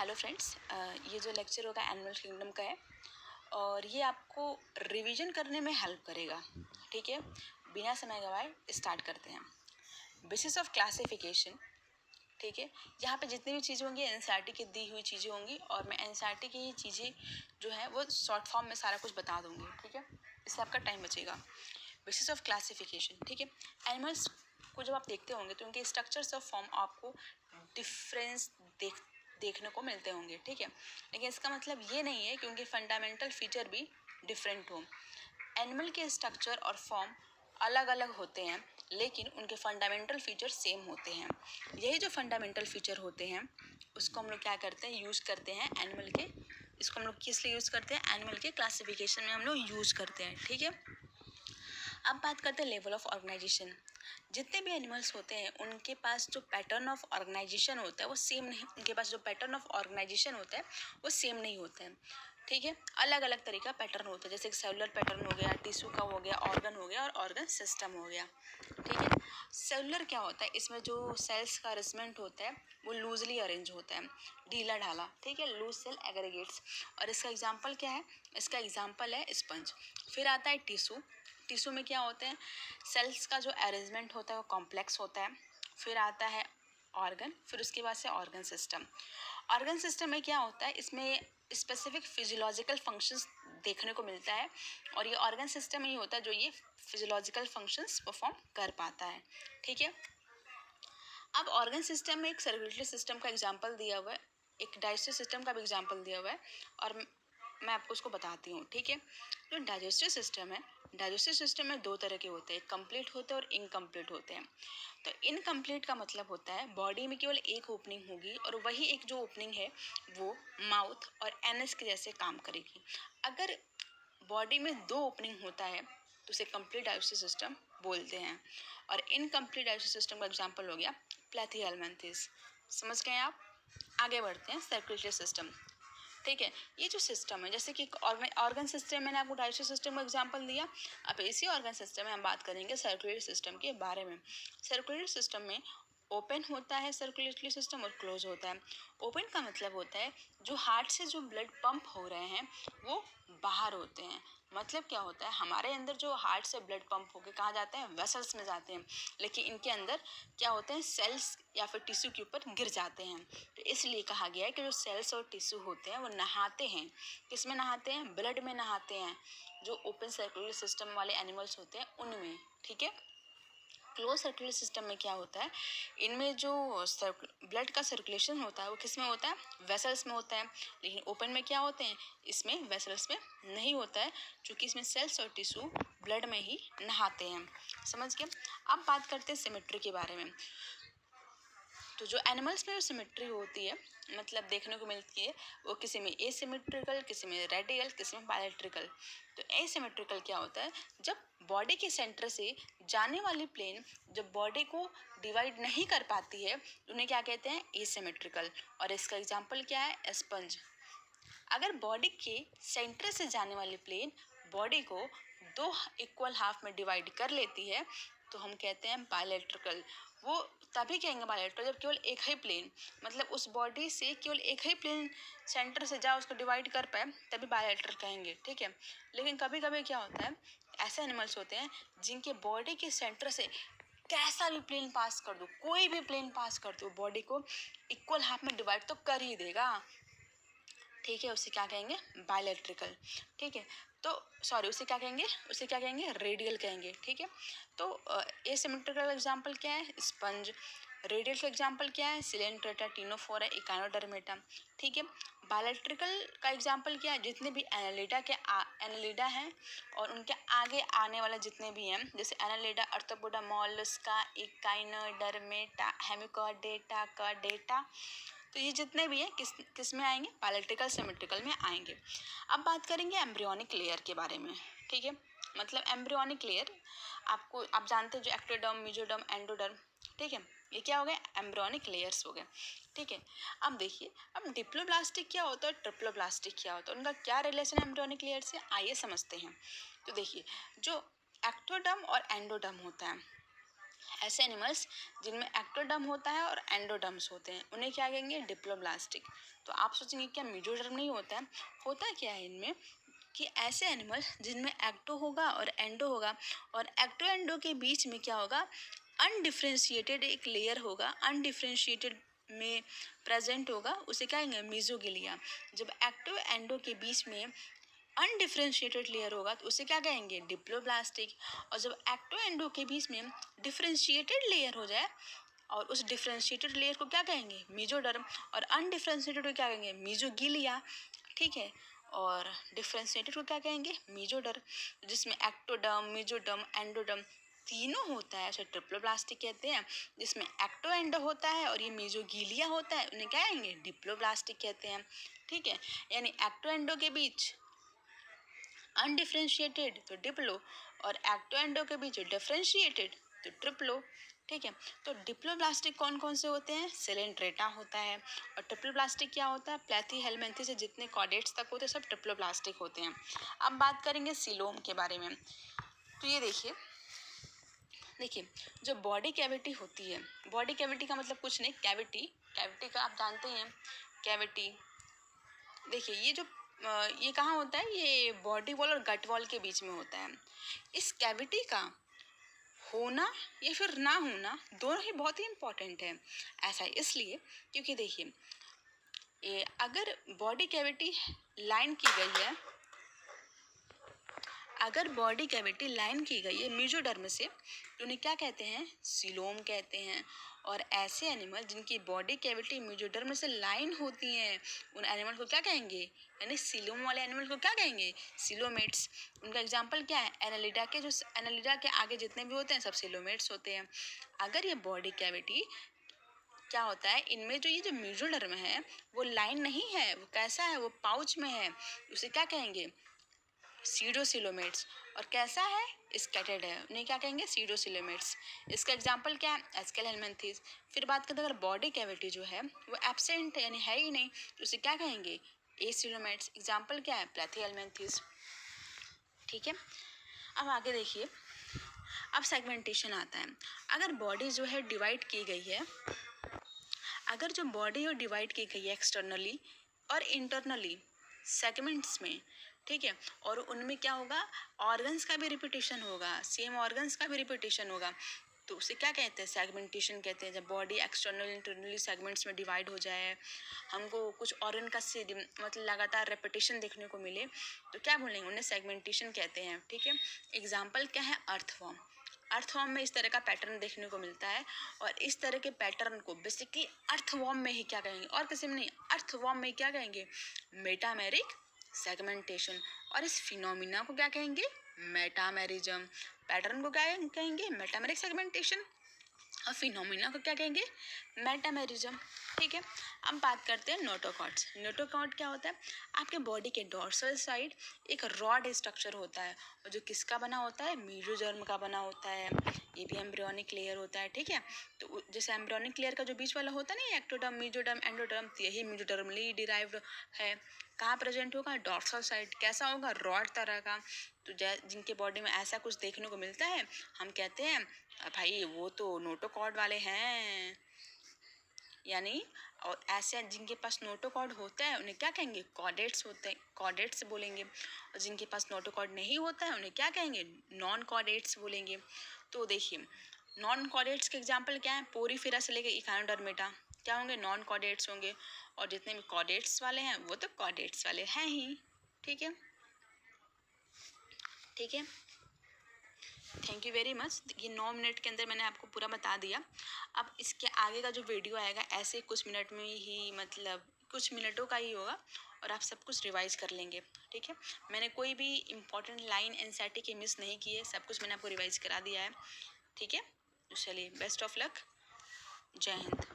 Hello friends, ये जो lecture होगा एनिमल किंगडम का है और ये आपको रिवीजन करने में हेल्प करेगा। ठीक है, बिना समय गवाए स्टार्ट करते हैं। Basis of classification. ठीक है, यहाँ पे जितनी भी चीज़ें होंगी एनसीईआरटी की दी हुई चीज़ें होंगी और मैं एनसीईआरटी की चीज़ें जो है वो शॉर्ट फॉर्म में सारा कुछ बता दूँगी। ठीक है, इससे आपका टाइम बचेगा। Basis of classification. ठीक है, एनिमल्स को जब आप देखते होंगे तो उनके स्ट्रक्चर्स ऑफ फॉर्म आपको डिफरेंस देखने को मिलते होंगे। ठीक है, लेकिन इसका मतलब ये नहीं है कि उनके फंडामेंटल फीचर भी डिफरेंट हो। एनिमल के स्ट्रक्चर और फॉर्म अलग अलग होते हैं लेकिन उनके फंडामेंटल फीचर सेम होते हैं। यही जो फंडामेंटल फीचर होते हैं उसको हम लोग क्या करते हैं, यूज़ करते हैं एनिमल के। इसको हम लोग किस लिए यूज़ करते हैं, एनिमल के क्लासिफिकेशन में हम लोग यूज़ करते हैं। ठीक है, अब बात करते हैं लेवल ऑफ ऑर्गेनाइजेशन। जितने भी एनिमल्स होते हैं उनके पास जो पैटर्न ऑफ ऑर्गेनाइजेशन होता है वो सेम नहीं, उनके पास जो पैटर्न ऑफ ऑर्गेनाइजेशन होता है वो सेम नहीं होता है। ठीक है, अलग अलग तरीका पैटर्न होता है, जैसे सेलुलर पैटर्न हो गया, टिश्यू का हो गया, ऑर्गन हो गया और ऑर्गन सिस्टम हो गया। ठीक है, सेलुलर क्या होता है, इसमें जो सेल्स का अरेंजमेंट होता है वो लूजली अरेंज होता है, ढीला ढाला। ठीक है, लूज सेल एग्रीगेट्स। और इसका एग्जाम्पल क्या है, इसका एग्जाम्पल है स्पंज। फिर आता है टिश्यू। टिश्यू में क्या होते हैं, सेल्स का जो अरेंजमेंट होता है वो कॉम्प्लेक्स होता है। फिर आता है ऑर्गन, फिर उसके बाद से ऑर्गन सिस्टम। ऑर्गन सिस्टम में क्या होता है, इसमें स्पेसिफिक फिजियोलॉजिकल फंक्शंस देखने को मिलता है और ये ऑर्गन सिस्टम ही होता है जो ये फिजियोलॉजिकल फंक्शंस परफॉर्म कर पाता है। ठीक है, अब ऑर्गन सिस्टम में एक सर्कुलेटरी सिस्टम का एग्जांपल दिया हुआ है, एक डाइजेस्टिव सिस्टम का भी एग्जांपल दिया हुआ है और मैं आपको उसको बताती हूँ। ठीक है, जो डाइजेस्टिव सिस्टम है, डाइजेस्टिव सिस्टम में दो तरह के होते हैं, कंप्लीट होते हैं और इनकम्प्लीट होते हैं। तो इनकम्प्लीट का मतलब होता है बॉडी में केवल एक ओपनिंग होगी और वही एक जो ओपनिंग है वो माउथ और एनस के जैसे काम करेगी। अगर बॉडी में दो ओपनिंग होता है तो उसे कंप्लीट डाइजेस्टिव सिस्टम बोलते हैं। और इनकम्प्लीट डाइजेस्टिव सिस्टम का एग्जांपल हो गया प्लेथिहेल्मिन्थेस। समझ गए आप? आगे बढ़ते हैं सर्कुलेटरी सिस्टम। ठीक है, ये जो सिस्टम है, जैसे कि ऑर्गन सिस्टम मैंने आपको डाइजेस्टिव सिस्टम का एग्जांपल दिया, अब इसी ऑर्गन सिस्टम में हम बात करेंगे सर्कुलेटरी सिस्टम के बारे में। सर्कुलेटरी सिस्टम में ओपन होता है सर्कुलेटरी सिस्टम और क्लोज होता है। ओपन का मतलब होता है जो हार्ट से जो ब्लड पंप हो रहे हैं वो बाहर होते हैं। मतलब क्या होता है, हमारे अंदर जो हार्ट से ब्लड पंप होकर कहाँ जाते हैं, वेसल्स में जाते हैं, लेकिन इनके अंदर क्या होते हैं, सेल्स या फिर टिश्यू के ऊपर गिर जाते हैं। तो इसलिए कहा गया है कि जो सेल्स और टिश्यू होते हैं वो नहाते हैं। किस में नहाते हैं, ब्लड में नहाते हैं, जो ओपन सर्कुलर सिस्टम वाले एनिमल्स होते हैं उनमें। ठीक है, क्लोज सर्कुलर सिस्टम में क्या होता है, इनमें जो ब्लड का सर्कुलेशन होता है वो किस में होता है, वेसल्स में होता है। लेकिन ओपन में क्या होते हैं, इसमें वेसल्स में नहीं होता है, क्योंकि इसमें सेल्स और टिश्यू ब्लड में ही नहाते हैं। समझ गए? अब बात करते हैं सिमेट्री के बारे में। तो जो एनिमल्स में जो सिमेट्री होती है, मतलब देखने को मिलती है, वो किसी में एसिमेट्रिकल, किसी में रेडियल, किसी में बायलैटरल। तो एसिमेट्रिकल क्या होता है, जब बॉडी के सेंटर से जाने वाली प्लेन जब बॉडी को डिवाइड नहीं कर पाती है उन्हें क्या कहते हैं, एसिमेट्रिकल। और इसका एग्जांपल क्या है, स्पंज। अगर बॉडी के सेंटर से जाने वाली प्लेन बॉडी को दो इक्वल हाफ में डिवाइड कर लेती है तो हम कहते हैं बायलैटरल। वो तभी कहेंगे बायलैटरल जब केवल एक ही प्लेन, मतलब उस बॉडी से केवल एक ही प्लेन सेंटर से जा उसको डिवाइड कर पाए तभी बायलैटरल कहेंगे। ठीक है, लेकिन कभी कभी क्या होता है, ऐसे एनिमल्स होते हैं जिनके बॉडी के सेंटर से कैसा भी प्लेन पास कर दो, कोई भी प्लेन पास कर दो, बॉडी को इक्वल हाफ में डिवाइड तो कर ही देगा। ठीक है, उसे क्या कहेंगे, बायलैटरल। ठीक है, तो सॉरी उसे क्या कहेंगे, उसे क्या कहेंगे, रेडियल कहेंगे। ठीक है, तो एसिमेट्रिकल एग्जांपल क्या है, स्पंज। रेडियल का एग्जांपल क्या है, सिलेंट्रेटा, टिनोफोरा, इकानोडर्मेटा। ठीक है, बायलैटरल का एग्जांपल क्या है, जितने भी एनालिडा हैं और उनके आगे आने वाले जितने भी हैं, जैसे Annelida, arthropoda, Mollusca, Echinodermata, hemichordata, chordata. तो ये जितने भी हैं किस में आएंगे, बायलैटरल सिमेट्रिकल में आएंगे। अब बात करेंगे एम्ब्रियोनिक लेयर के बारे में। ठीक है, मतलब एम्ब्रियोनिक लेयर आपको, आप जानते हैं जो एक्टोडर्म, मेसोडर्म, एंडोडर्म। ठीक है, ये क्या हो गए, एम्ब्रियोनिक लेयर्स हो गए। ठीक है, अब देखिए, अब डिप्लोब्लास्टिक क्या होता है, ट्रिप्लोब्लास्टिक क्या होता है, उनका क्या रिलेशन है एम्ब्रियोनिक लेयर से, आइए समझते हैं। तो देखिए, जो एक्टोडर्म और एंडोडर्म होता है, ऐसे एनिमल्स जिनमें एक्टोडर्म होता है और एंडोडर्म्स होते हैं उन्हें क्या कहेंगे, डिप्लोब्लास्टिक। तो आप सोचेंगे क्या मेसोडर्म नहीं होता है? होता क्या है इनमें कि ऐसे एनिमल्स जिनमें एक्टो होगा और एंडो होगा, और एक्टो एंडो के बीच में क्या होगा, अनडिफ्रेंशिएटेड एक लेयर होगा, अनडिफ्रेंशिएटेड में प्रेजेंट होगा, उसे क्या कहेंगे, मीजोगिलिया। जब एक्टो एंडो के बीच में अनडिफ्रेंशिएटेड लेयर होगा तो उसे क्या कहेंगे, डिप्लोब्लास्टिक। और जब एक्टो एंडो के बीच में डिफ्रेंशिएटेड लेयर हो जाए और उस डिफ्रेंशिएटेड लेयर को क्या कहेंगे, मेसोडर्म, और अनडिफ्रेंशिएटेड को क्या कहेंगे, मेसोगिलिया। ठीक है, और डिफ्रेंशिएटेड को क्या कहेंगे, मेसोडर्म। जिसमें एक्टोडर्म, मेसोडर्म, एंडोडर्म तीनों होता है उसे ट्रिप्लोब्लास्टिक कहते हैं। जिसमें एक्टो एंडो होता है और ये मेसोगिलिया होता है उन्हें क्या कहेंगे, डिप्लोब्लास्टिक कहते हैं। ठीक है, यानी एक्टो एंडो के बीच अनडिफ्रेंशिएटेड तो डिप्लो, और एक्टो एंडो के बीच डिफ्रेंशिएटेड तो ट्रिप्लो। ठीक है, तो डिप्लोब्लास्टिक कौन कौन से होते हैं, सिलेंट्रेटा होता है, और ट्रिप्लोब्लास्टिक क्या होता है, प्लेथीहेल्मिन्थेस से जितने कॉर्डेट्स तक होते हैं सब ट्रिप्लोब्लास्टिक होते हैं। अब बात करेंगे सीलोम के बारे में। तो ये देखिए देखिए जो बॉडी कैविटी होती है, बॉडी कैविटी का मतलब कुछ नहीं, कैविटी, कैविटी का आप जानते हैं, कैविटी। देखिए ये जो ये कहाँ होता है, ये बॉडी वॉल और गट वॉल के बीच में होता है। इस कैविटी का होना या फिर ना होना दोनों ही बहुत ही इम्पोर्टेंट है। ऐसा इसलिए क्योंकि देखिए ये अगर बॉडी कैविटी लाइन की गई है, अगर बॉडी कैविटी लाइन की गई है मेसोडर्म से तो उन्हें क्या कहते हैं, सीलोम कहते हैं। और ऐसे एनिमल जिनकी बॉडी कैविटी मेसोडर्म से लाइन होती हैं उन एनिमल को क्या कहेंगे, यानी सीलोम वाले एनिमल को क्या कहेंगे, सीलोमेट्स। उनका एग्जांपल क्या है, एनालिडा के, जो एनालिडा के आगे जितने भी होते हैं सब सीलोमेट्स होते हैं। अगर ये बॉडी कैविटी क्या होता है, इनमें जो ये जो मेसोडर्म है वो लाइन नहीं है, वो कैसा है, वो पाउच में है, उसे क्या कहेंगे, सीडोसिलोमेट्स। और कैसा है, स्कैटर्ड है, उन्हें क्या कहेंगे, सीडोसिलोमेट्स। इसका एग्जांपल क्या है, एस्केल हेलमिन्थेस। फिर बात करते हैं अगर बॉडी कैविटी जो है वो एब्सेंट है यानी है ही नहीं तो उसे क्या कहेंगे, एसिलोमेट्स। एग्जांपल क्या है, प्लेथीहेल्मिन्थेस। ठीक है, अब आगे देखिए, अब सेगमेंटेशन आता है। अगर बॉडी जो है डिवाइड की गई है, अगर जो बॉडी है डिवाइड की गई है एक्सटर्नली और इंटरनली सेगमेंट्स में, ठीक है, और उनमें क्या होगा, ऑर्गन्स का भी रिपीटेशन होगा, सेम ऑर्गन्स का भी रिपीटेशन होगा, तो उसे क्या कहते हैं, सेगमेंटेशन कहते हैं। जब बॉडी एक्सटर्नल इंटरनली सेगमेंट्स में डिवाइड हो जाए, हमको कुछ ऑर्गन का मतलब लगातार रेपिटेशन देखने को मिले तो क्या बोलेंगे, उन्हें सेगमेंटेशन कहते हैं। ठीक है, एग्जाम्पल क्या है, अर्थवॉर्म। अर्थवॉर्म में इस तरह का पैटर्न देखने को मिलता है, और इस तरह के पैटर्न को बेसिकली अर्थवॉर्म में ही क्या कहेंगे, और किसी में नहीं, अर्थवॉर्म में क्या कहेंगे, मेटामेरिक सेगमेंटेशन। और इस फिनोमिना को क्या कहेंगे, मेटामेरिज्म। पैटर्न को क्या कहेंगे, मेटामेरिक सेगमेंटेशन, और फिनोमिना को क्या कहेंगे, मेटामेरिज्म। ठीक है, अब बात करते हैं नोटोकॉर्ड्स। नोटोकॉर्ड क्या होता है, आपके बॉडी के डोर्सल साइड एक रॉड स्ट्रक्चर होता है, और जो किसका बना होता है, मेसोडर्म का बना होता है। ये भी एम्ब्रियोनिक लेयर होता है। ठीक है, तो जैसे एम्ब्रियोनिक लेयर का जो बीच वाला होता है ना, एक्टोडर्म, मेसोडर्म, एंडोडर्म, तो यही मेसोडर्मली डिराइव्ड है। कहाँ प्रेजेंट होगा, डोर्सल साइड। कैसा होगा, रॉड तरह का। तो जिनके बॉडी में ऐसा कुछ देखने को मिलता है हम कहते हैं भाई वो तो नोटोकॉर्ड वाले हैं। यानी और ऐसे जिनके पास नोटोकॉर्ड होता है उन्हें क्या कहेंगे, कॉर्डेट्स होते हैं, कॉर्डेट्स बोलेंगे। और जिनके पास नोटोकॉर्ड नहीं होता है उन्हें क्या कहेंगे, नॉन कॉर्डेट्स बोलेंगे। तो देखिए नॉन कॉर्डेट्स के एग्जांपल क्या है, पोरीफेरा से लेकर इकानोडर्मेटा क्या होंगे, नॉन कॉर्डेट्स होंगे। और जितने भी कॉर्डेट्स वाले हैं वो तो कॉर्डेट्स वाले हैं ही। ठीक है, ठीक है, थैंक यू वेरी मच। ये 9 मिनट के अंदर मैंने आपको पूरा बता दिया। अब इसके आगे का जो वीडियो आएगा ऐसे कुछ मिनट में ही, मतलब कुछ मिनटों का ही होगा, और आप सब कुछ रिवाइज कर लेंगे। ठीक है, मैंने कोई भी इम्पॉर्टेंट लाइन एनसीईआरटी की मिस नहीं की है, सब कुछ मैंने आपको रिवाइज करा दिया है। ठीक है, तो चलिए बेस्ट ऑफ लक, जय हिंद।